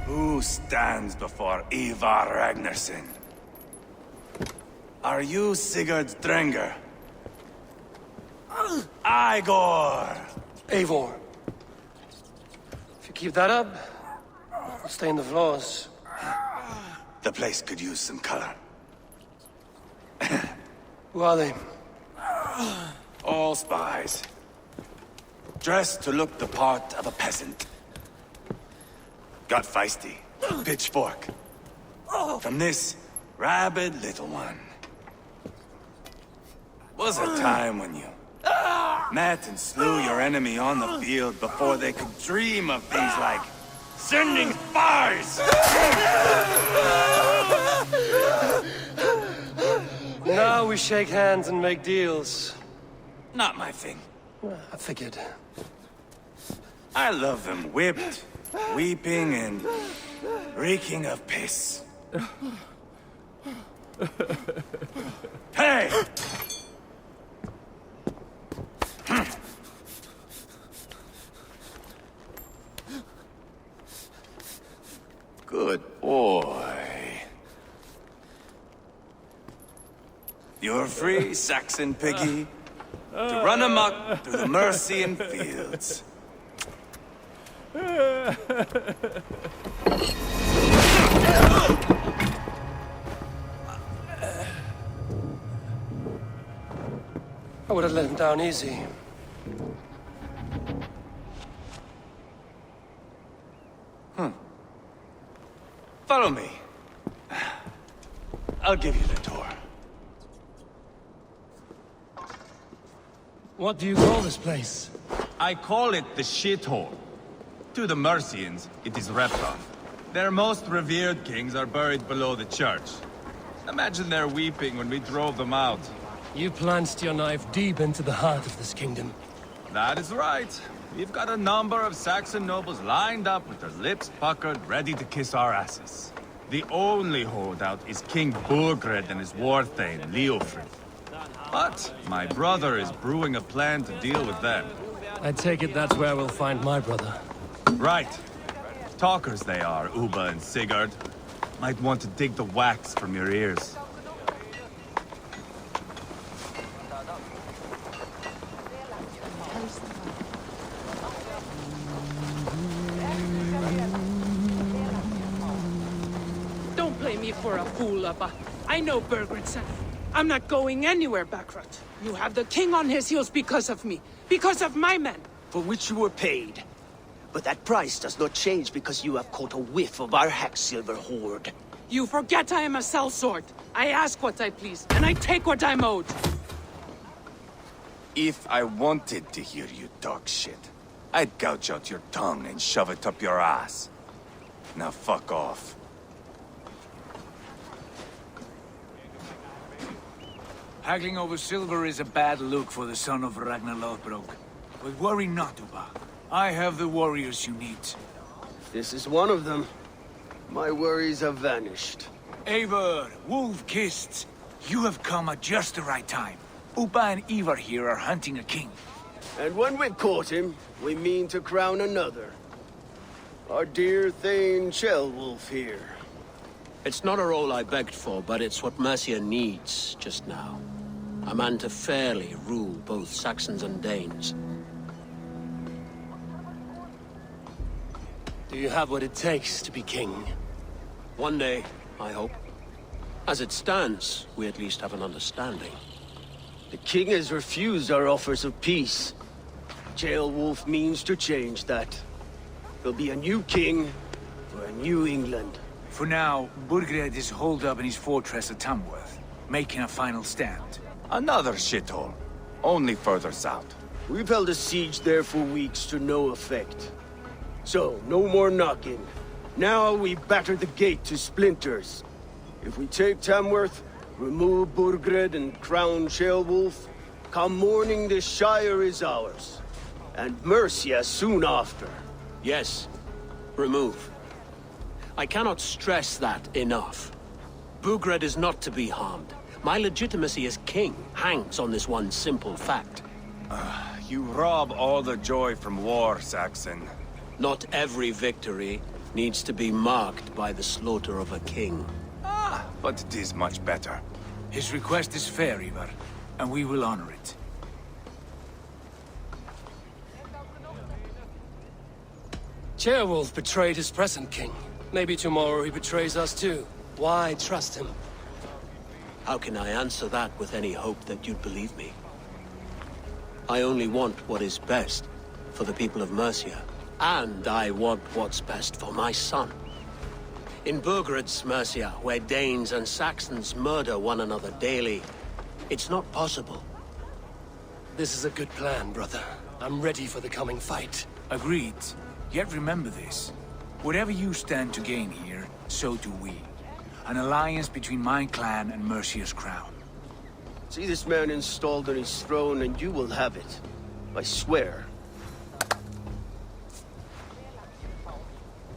Who stands before Ivar Ragnarsson? Are you Sigurd's Drenger? Igor! Eivor. If you keep that up, I'll stain the floors. The place could use some color. Who are they? All spies. Dressed to look the part of a peasant. Got feisty. Pitchfork. From this rabid little one. Was a time when you met and slew your enemy on the field before they could dream of things like sending spies! Now we shake hands and make deals. Not my thing. I figured. I love them whipped, weeping, and reeking of piss. Hey! Good boy. You're free, Saxon piggy, to run amok through the Mercian fields. I would have let him down easy. Follow me. I'll give you the tour. What do you call this place? I call it the shithole. To the Mercians, it is Repton. Their most revered kings are buried below the church. Imagine their weeping when we drove them out. You plunged your knife deep into the heart of this kingdom. That is right. We've got a number of Saxon nobles lined up with their lips puckered, ready to kiss our asses. The only holdout is King Burgred and his war thane, Leofrid. But my brother is brewing a plan to deal with them. I take it that's where we'll find my brother. Right. Talkers they are, Uba and Sigurd. Might want to dig the wax from your ears. Don't play me for a fool, Abba. I know Bergred's. I'm not going anywhere, Backrot. You have the king on his heels because of me. Because of my men. For which you were paid. But that price does not change because you have caught a whiff of our Hacksilver hoard. You forget I am a sellsword. I ask what I please, and I take what I'm owed. If I wanted to hear you talk shit, I'd gouge out your tongue and shove it up your ass. Now fuck off. Haggling over silver is a bad look for the son of Ragnar Lothbrok. But worry not, Uba. I have the warriors you need. This is one of them. My worries have vanished. Eivor, Wolf-Kissed, you have come at just the right time. Uba and Ivar here are hunting a king. And when we've caught him, we mean to crown another. Our dear Thane Shellwolf here. It's not a role I begged for, but it's what Mercia needs just now. A man to fairly rule both Saxons and Danes. Do you have what it takes to be king? One day, I hope. As it stands, we at least have an understanding. The king has refused our offers of peace. Jailwolf means to change that. There'll be a new king for a new England. For now, Burgred is holed up in his fortress at Tamworth, making a final stand. Another shithole. Only further south. We've held a siege there for weeks to no effect. So, no more knocking. Now we batter the gate to splinters. If we take Tamworth, remove Burgred and crown Sheolwulf, come morning the Shire is ours. And Mercia soon after. Yes, remove. I cannot stress that enough. Burgred is not to be harmed, My legitimacy as king hangs on this one simple fact. You rob all the joy from war, Saxon. Not every victory needs to be marked by the slaughter of a king. But it is much better. His request is fair, Ivar, and we will honor it. Ceolwulf betrayed his present king. Maybe tomorrow he betrays us too. Why trust him? How can I answer that with any hope that you'd believe me? I only want what is best for the people of Mercia. And I want what's best for my son. In Burgred's Mercia, where Danes and Saxons murder one another daily, it's not possible. This is a good plan, brother. I'm ready for the coming fight. Agreed. Yet remember this. Whatever you stand to gain here, so do we. An alliance between my clan and Mercia's crown. See this man installed on his throne and you will have it. I swear.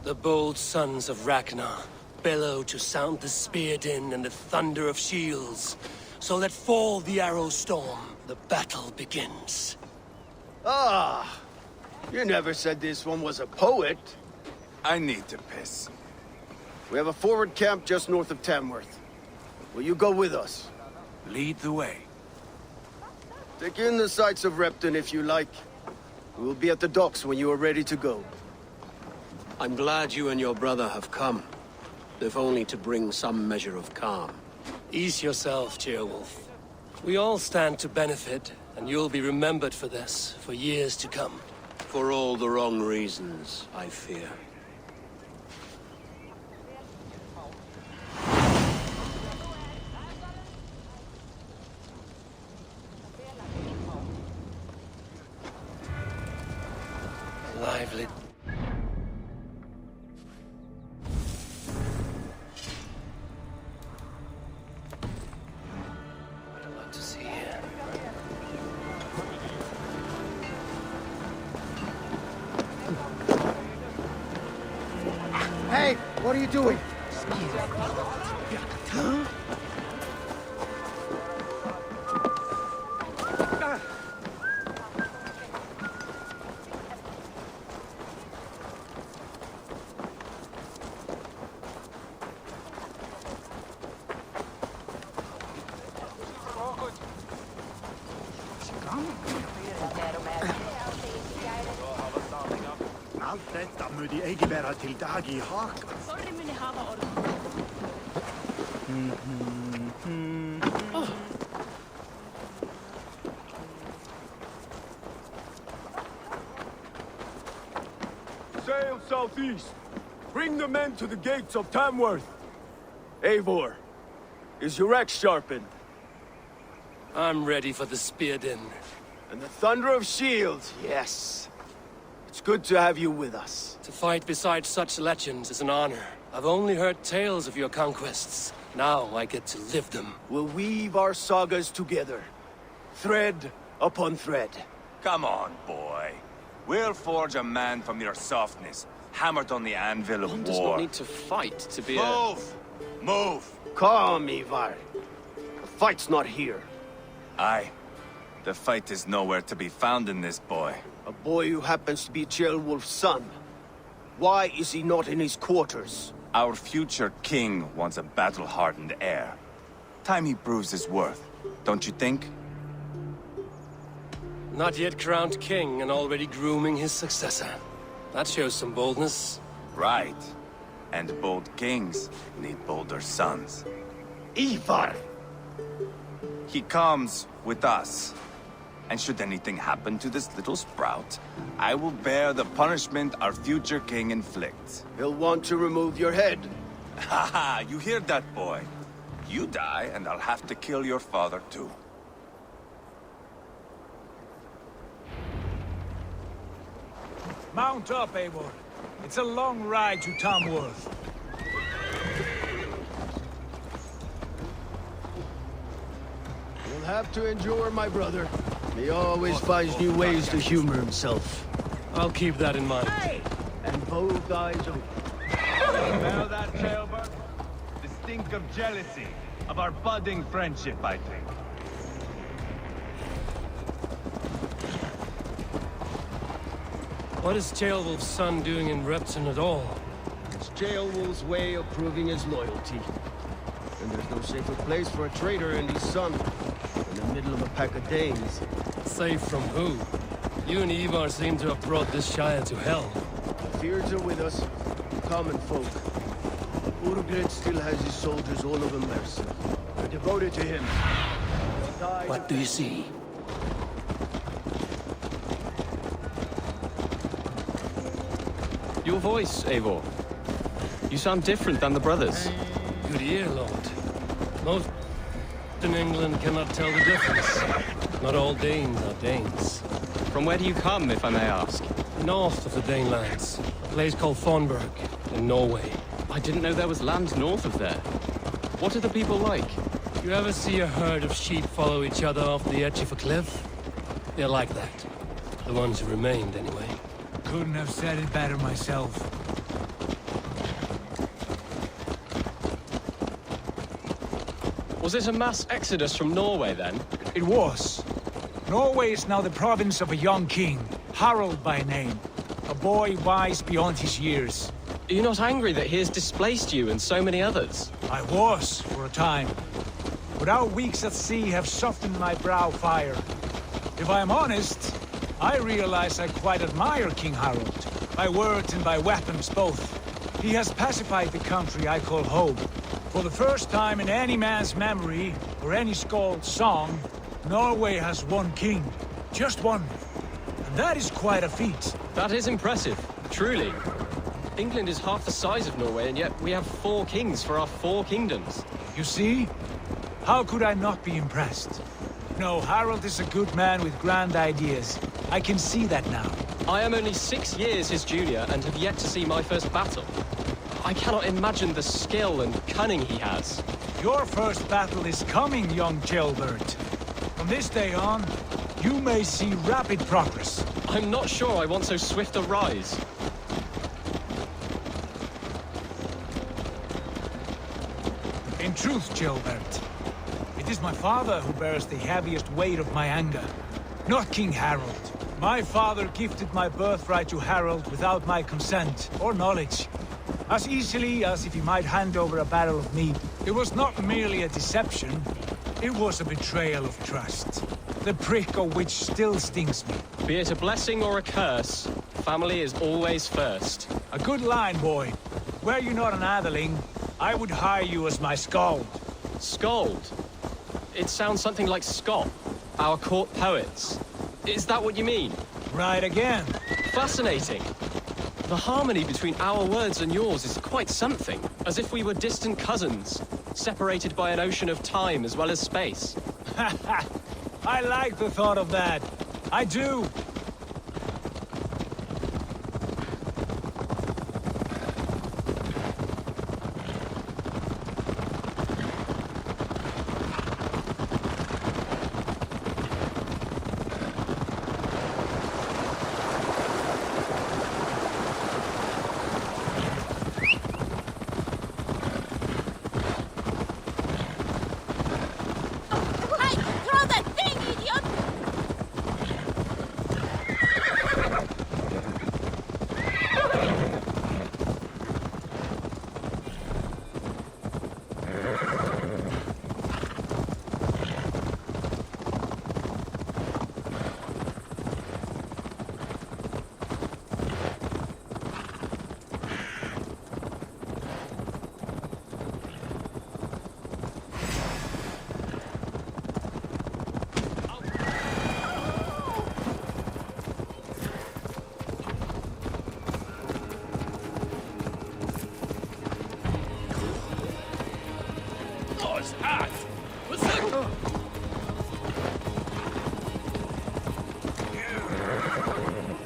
The bold sons of Ragnar bellow to sound the spear din and the thunder of shields. So let fall the arrow storm. The battle begins. Ah! You never said this one was a poet. I need to piss. We have a forward camp just north of Tamworth. Will you go with us? Lead the way. Take in the sights of Repton if you like. We will be at the docks when you are ready to go. I'm glad you and your brother have come, if only to bring some measure of calm. Ease yourself, Ceolwulf. We all stand to benefit, and you'll be remembered for this, for years to come. For all the wrong reasons, I fear. Lively. What a lot to see here. Hey, what are you doing? Allt detta mödi egi vera till dag I haka. Sorry, muni hafa orð. Sail southeast. Bring the men to the gates of Tamworth. Eivor, is your axe sharpened? I'm ready for the spear din. And the thunder of shields, yes. It's good to have you with us. To fight beside such legends is an honor. I've only heard tales of your conquests. Now I get to live them. We'll weave our sagas together. Thread upon thread. Come on, boy. We'll forge a man from your softness, hammered on the anvil of One war. does not need to fight to be Move! Move! Calm, Ivar. The fight's not here. Aye. The fight is nowhere to be found in this boy. A boy who happens to be Ceolwulf's son. Why is he not in his quarters? Our future king wants a battle-hardened heir. Time he proves his worth, don't you think? Not yet crowned king and already grooming his successor. That shows some boldness. Right. And bold kings need bolder sons. Ivar! He comes with us. And should anything happen to this little sprout, I will bear the punishment our future king inflicts. He'll want to remove your head. Haha, you hear that, boy? You die, and I'll have to kill your father, too. Mount up, Eivor. It's a long ride to Tamworth. You'll have to endure, my brother. He always finds new ways to humor himself. I'll keep that in mind. And both eyes open. Smell that, Jailbird? The stink of jealousy, of our budding friendship, I think. What is Ceolwulf's son doing in Repton at all? It's Ceolwulf's way of proving his loyalty. And there's no safer place for a traitor and his son in the middle of a pack of Danes. Safe from who? You and Ivar seem to have brought this Shire to hell. The fears are with us, common folk. Urgred still has his soldiers all over Mercia. They're devoted to him. What do you see? Your voice, Eivor. You sound different than the brothers. Good ear, Lord. Most in England cannot tell the difference. Not all Danes are Danes. From where do you come, if I may ask? North of the Danelands. A place called Thornburg, in Norway. I didn't know there was land north of there. What are the people like? You ever see a herd of sheep follow each other off the edge of a cliff? They're like that. The ones who remained, anyway. Couldn't have said it better myself. Was it a mass exodus from Norway, then? It was. Norway is now the province of a young king, Harald by name. A boy wise beyond his years. Are you not angry that he has displaced you and so many others? I was, for a time. But our weeks at sea have softened my brow fire. If I am honest, I realize I quite admire King Harald. By words and by weapons both. He has pacified the country I call home. For the first time in any man's memory, or any skald's song, Norway has one king. Just one. And that is quite a feat. That is impressive, truly. England is half the size of Norway, and yet we have 4 kings for our 4 kingdoms. You see? How could I not be impressed? No, Harald is a good man with grand ideas. I can see that now. I am only 6 years his junior and have yet to see my first battle. I cannot imagine the skill and cunning he has. Your first battle is coming, young Ceolbert. From this day on, you may see rapid progress. I'm not sure I want so swift a rise. In truth, Ceolbert, it is my father who bears the heaviest weight of my anger, not King Harald. My father gifted my birthright to Harald without my consent or knowledge, as easily as if he might hand over a barrel of mead. It was not merely a deception, it was a betrayal of trust, the prick of which still stings me. Be it a blessing or a curse, family is always first. A good line, boy. Were you not an atheling, I would hire you as my skald. Skald? It sounds something like Scott, our court poets. Is that what you mean? Right again. Fascinating. The harmony between our words and yours is quite something. As if we were distant cousins, separated by an ocean of time as well as space. I like the thought of that. I do.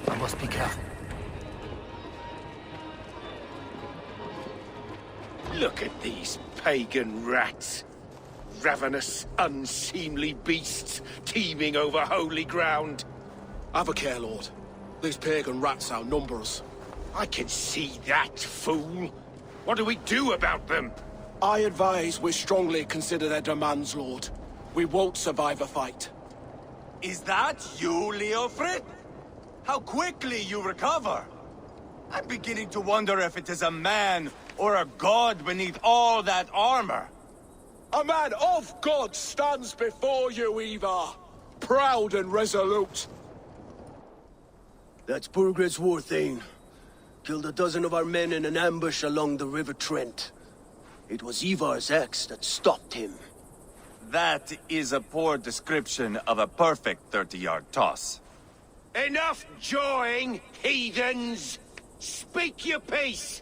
I must be careful. Look at these pagan rats. Ravenous, unseemly beasts teeming over holy ground. Have a care, Lord. These pagan rats outnumber us. I can see that, fool. What do we do about them? I advise we strongly consider their demands, Lord. We won't survive a fight. Is that you, Leofrid? How quickly you recover! I'm beginning to wonder if it is a man or a god beneath all that armor. A man of God stands before you, Ivar. Proud and resolute. That's Burgred's Warthane. Killed a dozen of our men in an ambush along the River Trent. It was Ivar's axe that stopped him. That is a poor description of a perfect 30-yard toss. Enough jawing, heathens! Speak your piece!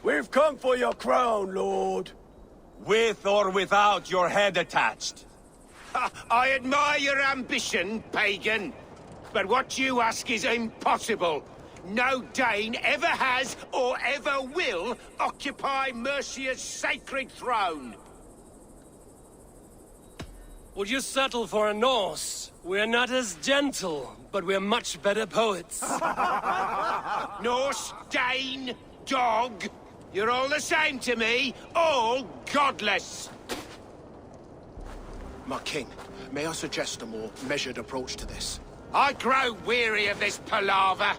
We've come for your crown, Lord. With or without your head attached. I admire your ambition, pagan. But what you ask is impossible. No Dane ever has or ever will occupy Mercia's sacred throne. Would you settle for a Norse? We're not as gentle, but we're much better poets. Norse, Dane, dog. You're all the same to me. All godless. My king, may I suggest a more measured approach to this? I grow weary of this palaver.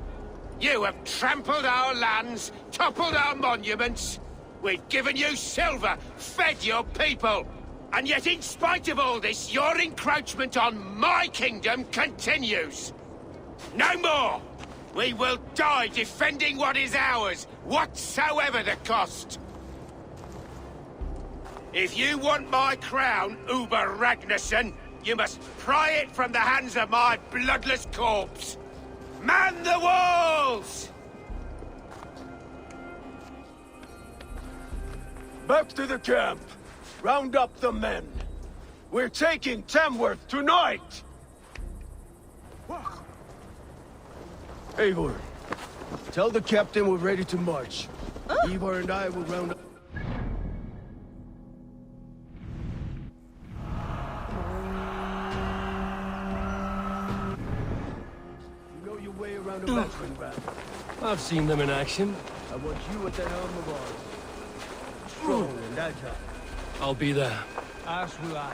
You have trampled our lands, toppled our monuments. We've given you silver, fed your people. And yet, in spite of all this, your encroachment on my kingdom continues. No more! We will die defending what is ours, whatsoever the cost. If you want my crown, Uber Ragnarsson, you must pry it from the hands of my bloodless corpse. Man the walls! Back to the camp. Round up the men. We're taking Tamworth tonight! Eivor, tell the captain we're ready to march. Ivar and I will round up... You know your way around a battering ram. I've seen them in action. I want you at the helm of ours. Strong and agile. I'll be there. As will I.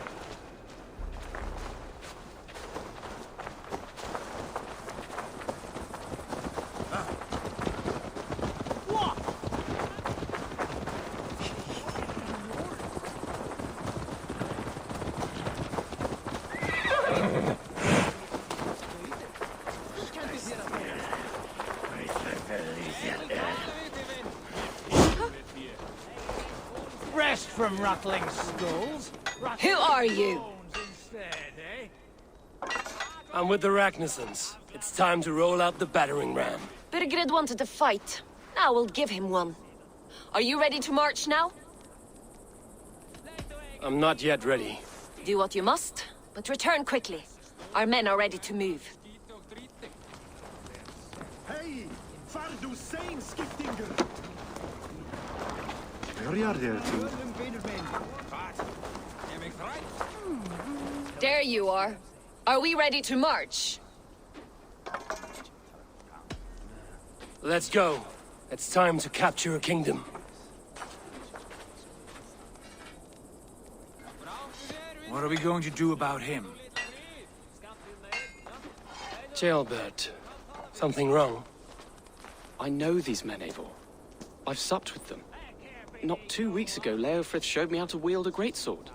Rest from rattling skulls. Who are you? Instead, eh? I'm with the Ragnarssons. It's time to roll out the battering ram. Birgred wanted to fight. Now we'll give him one. Are you ready to march now? I'm not yet ready. Do what you must, but return quickly. Our men are ready to move. Hej! Far du sein, Skiftinger! Börjar det till? There you are. Are we ready to march? Let's go. It's time to capture a kingdom. What are we going to do about him? Jailbert. Something wrong? I know these men, Eivor. I've supped with them. Not 2 weeks ago, Leofrith showed me how to wield a greatsword.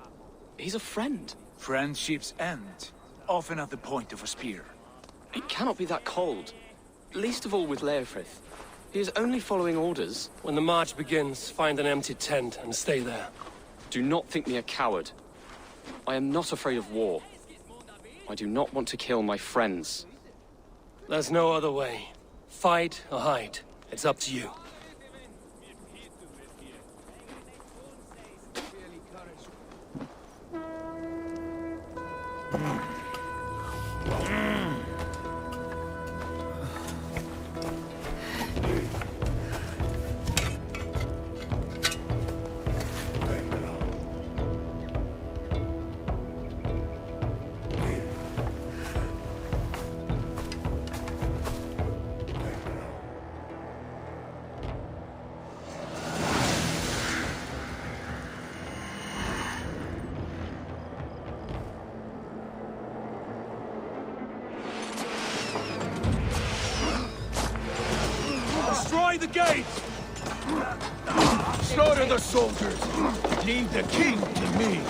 He's a friend. Friendships end, often at the point of a spear. It cannot be that cold. Least of all with Leofrith. He is only following orders. When the march begins, find an empty tent and stay there. Do not think me a coward. I am not afraid of war. I do not want to kill my friends. There's no other way. Fight or hide. It's up to you. soldiers. Leave the king to me.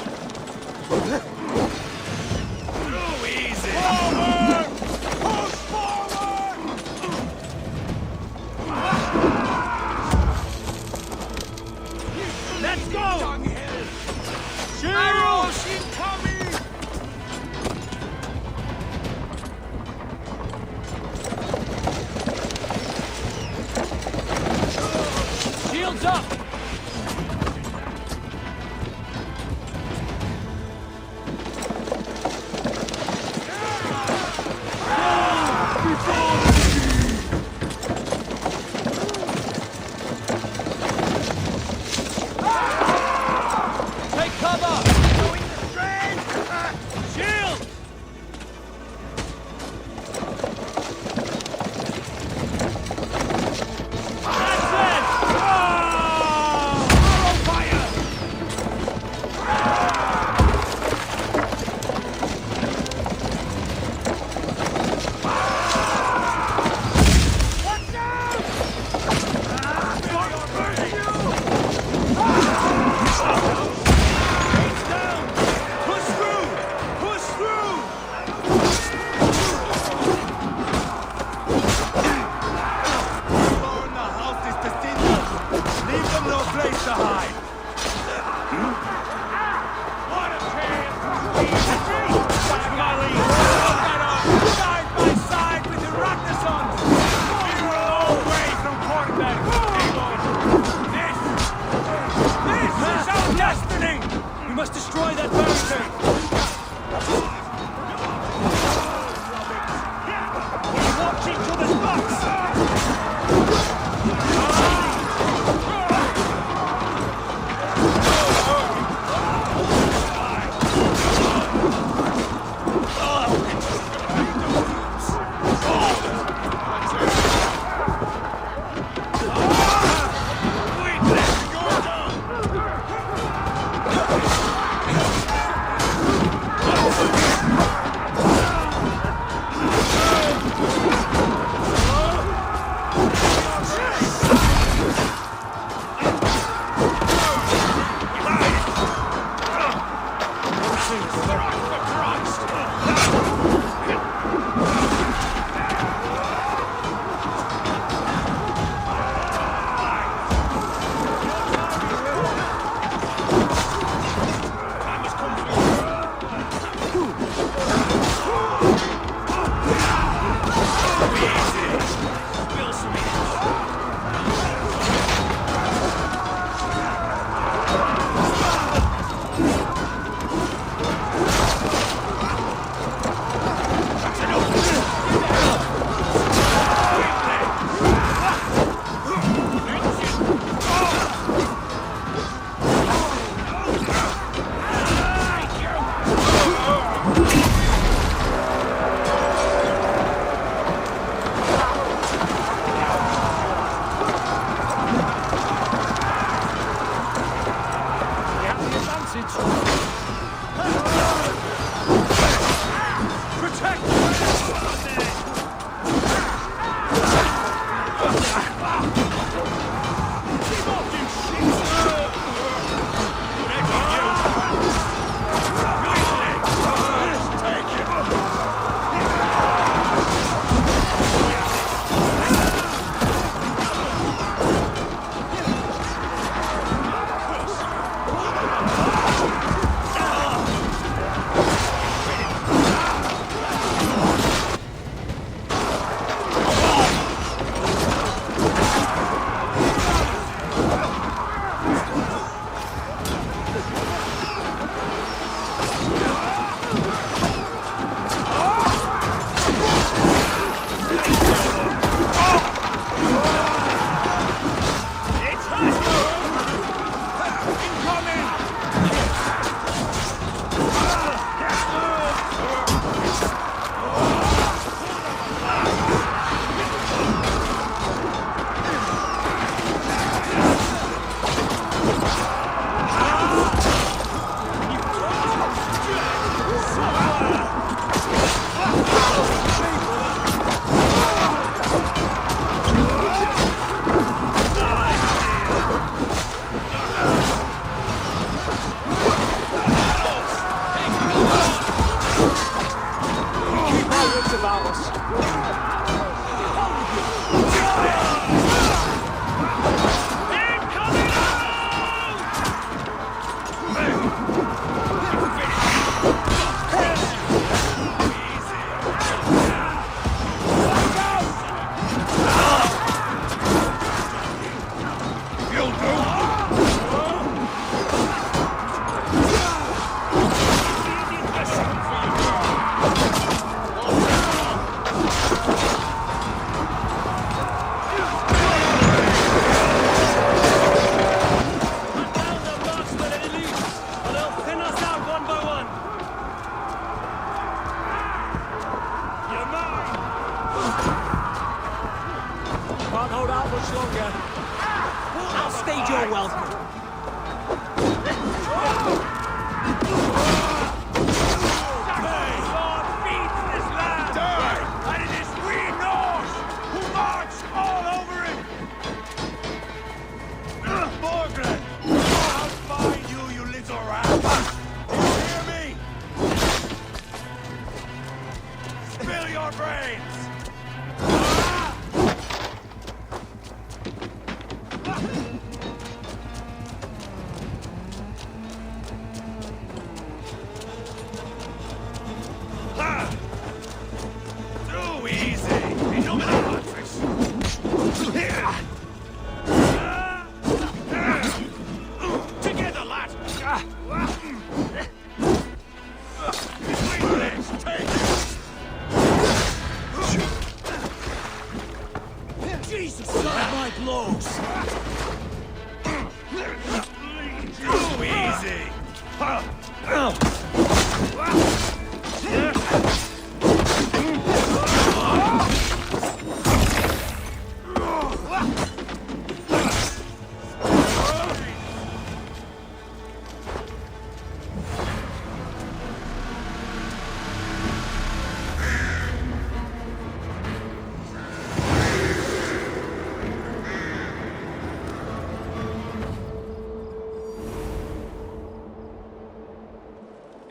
Too easy! Forward! Push forward! Let's go! Arrows incoming! Shields up! Take cover! Shield! That's it! Arrow fire! Watch out! Gates down! Push through! Push through! Burn the house is defeated. Leave them no place to hide. What a chance! Finally! Side by side with the Ragnasons! We were all away from Cornberg! This is our destiny! We must destroy that barricade! We watch each other's backs!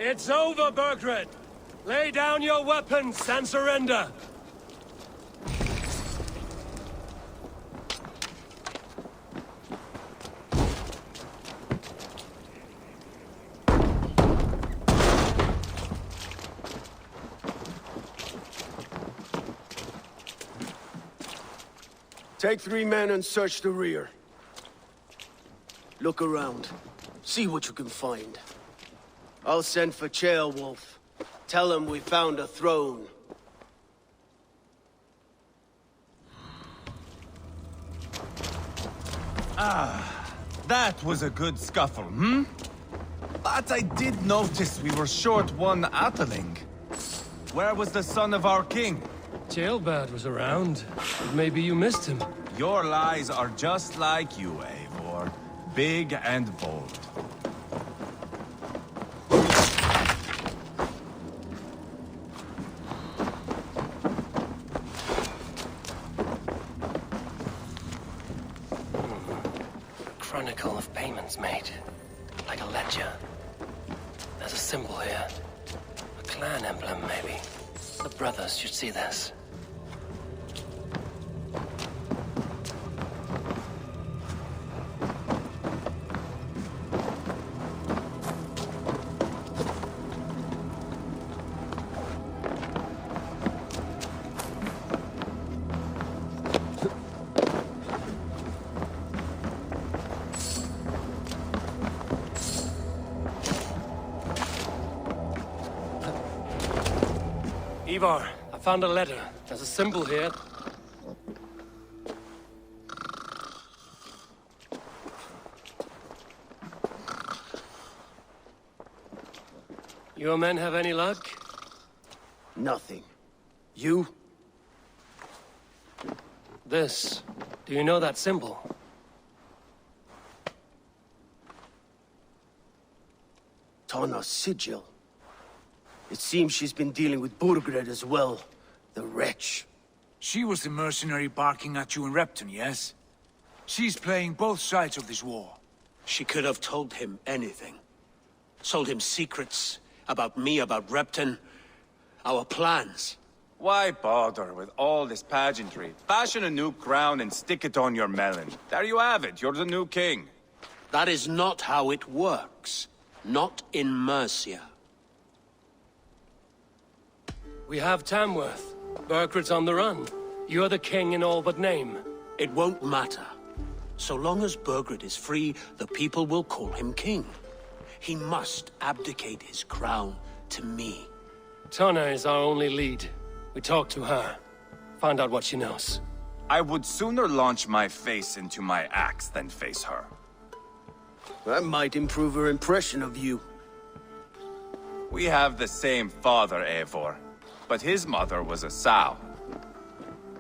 It's over, Burgred! Lay down your weapons and surrender! Take 3 men and search the rear. Look around. See what you can find. I'll send for Ceolwulf. Tell him we found a throne. That was a good scuffle, hmm? But I did notice we were short one Atheling. Where was the son of our king? Ceolbert was around. Maybe you missed him. Your lies are just like you, Eivor. Big and bold. Chronicle of payments made. Like a ledger. There's a symbol here. A clan emblem, maybe. The brothers should see this. Ivar, I found a letter. There's a symbol here. Your men have any luck? Nothing. You? This. Do you know that symbol? Tana's sigil. It seems she's been dealing with Burgred as well. The wretch. She was the mercenary barking at you in Repton, yes? She's playing both sides of this war. She could have told him anything. Sold him secrets about me, about Repton, our plans. Why bother with all this pageantry? Fashion a new crown and stick it on your melon. There you have it, you're the new king. That is not how it works. Not in Mercia. We have Tamworth. Burgred's on the run. You're the king in all but name. It won't matter. So long as Burgred is free, the people will call him king. He must abdicate his crown to me. Tana is our only lead. We talked to her. Find out what she knows. I would sooner launch my face into my axe than face her. That might improve her impression of you. We have the same father, Eivor. But his mother was a sow.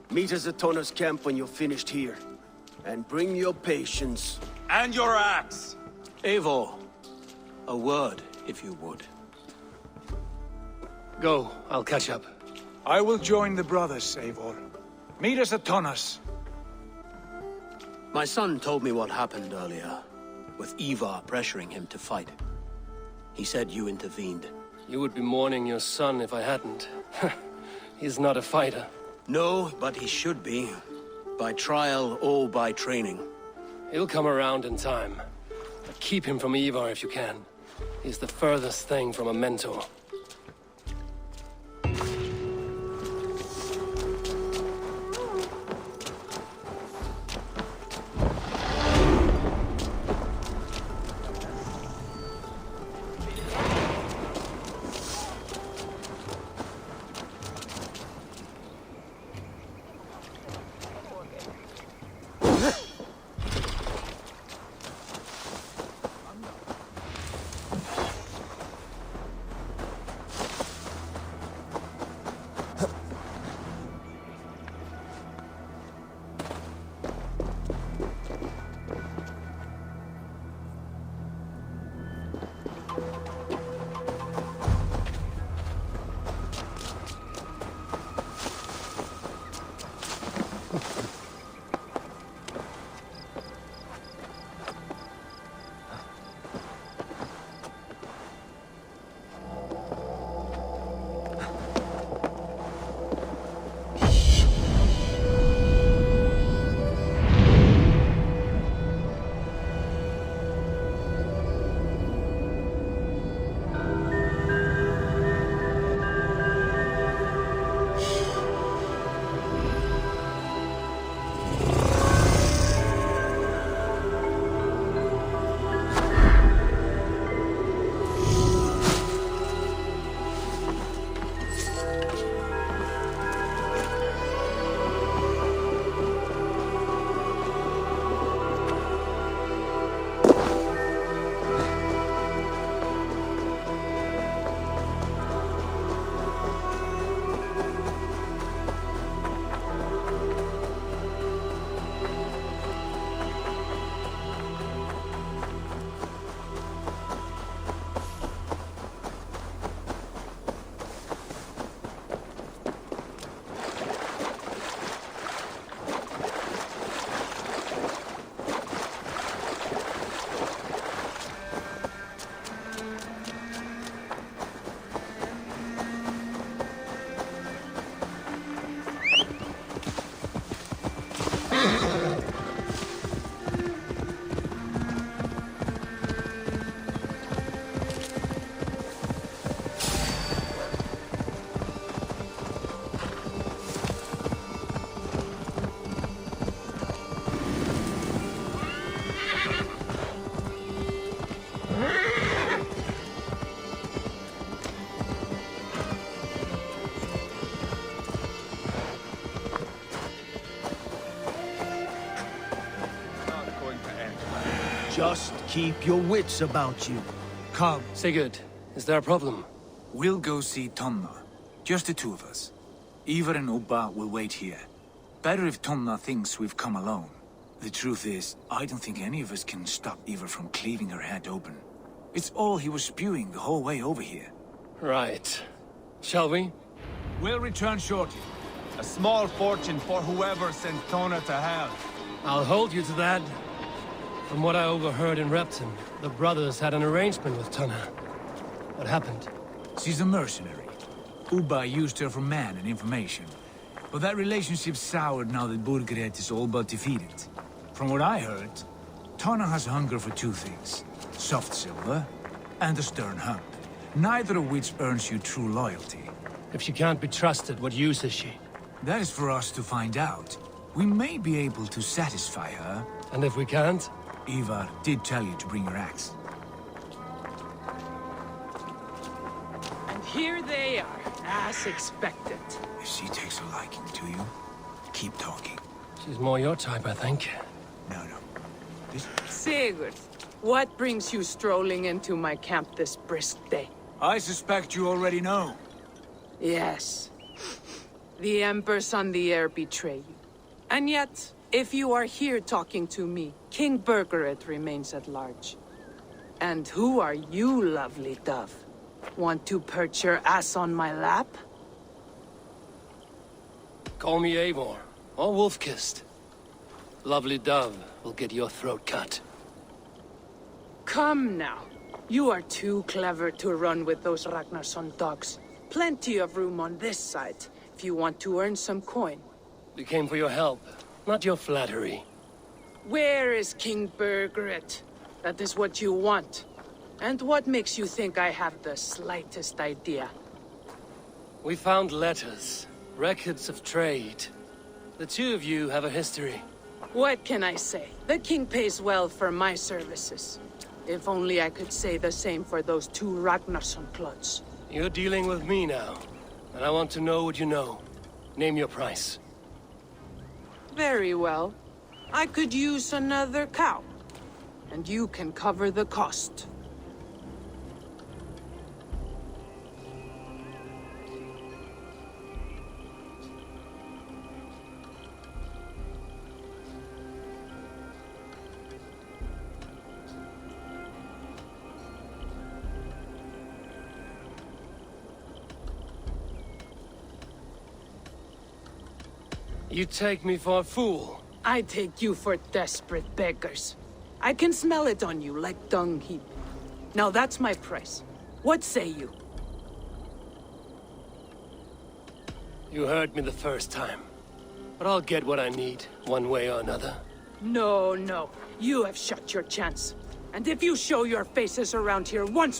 Meet us at Tana's camp when you're finished here. And bring your patience. And your axe! Eivor, A word, if you would. Go, I'll catch up. I will join the brothers, Eivor. Meet us at Tonna's. My son told me what happened earlier, with Ivar pressuring him to fight. He said you intervened. You would be mourning your son if I hadn't. He's not a fighter. No, but he should be. By trial or by training. He'll come around in time. But keep him from Ivar if you can. He's the furthest thing from a mentor. Just keep your wits about you. Come, Sigurd, is there a problem? we'll go see Tonna. Just the two of us. Ivar and Ubba will wait here. Better if Tonna thinks we've come alone. The truth is, I don't think any of us can stop Ivar from cleaving her head open. It's all he was spewing the whole way over here. Right. Shall we? We'll return shortly. A small fortune for whoever sent Tona to hell. I'll hold you to that. From what I overheard in Repton, the brothers had an arrangement with Tonna. What happened? She's a mercenary. Ubba used her for man and information. But that relationship soured now that Burgred is all but defeated. From what I heard, Tonna has hunger for two things. Soft silver and a stern hump. Neither of which earns you true loyalty. If she can't be trusted, what use is she? That is for us to find out. We may be able to satisfy her. And if we can't? Ivar did tell you to bring your axe. And here they are, as expected. If she takes a liking to you, keep talking. She's more your type, I think. No. Sigurd, what brings you strolling into my camp this brisk day? I suspect you already know. Yes. The Embers on the air betray you. And yet, if you are here talking to me, King Burgred remains at large. And who are you, lovely dove? Want to perch your ass on my lap? Call me Eivor, or Wolf-Kissed. Lovely dove will get your throat cut. Come now. You are too clever to run with those Ragnarsson dogs. Plenty of room on this side, if you want to earn some coin. We came for your help, not your flattery. Where is King Burgred? That is what you want. And what makes you think I have the slightest idea? We found letters, records of trade. The two of you have a history. What can I say? The king pays well for my services. If only I could say the same for those two Ragnarsson clods. You're dealing with me now, and I want to know what you know. Name your price. Very well. I could use another cow. And you can cover the cost. You take me for a fool. I take you for desperate beggars. I can smell it on you like dung heap. Now that's my price. What say you? You heard me the first time. But I'll get what I need, one way or another. No, no. You have shut your chance. And if you show your faces around here once more,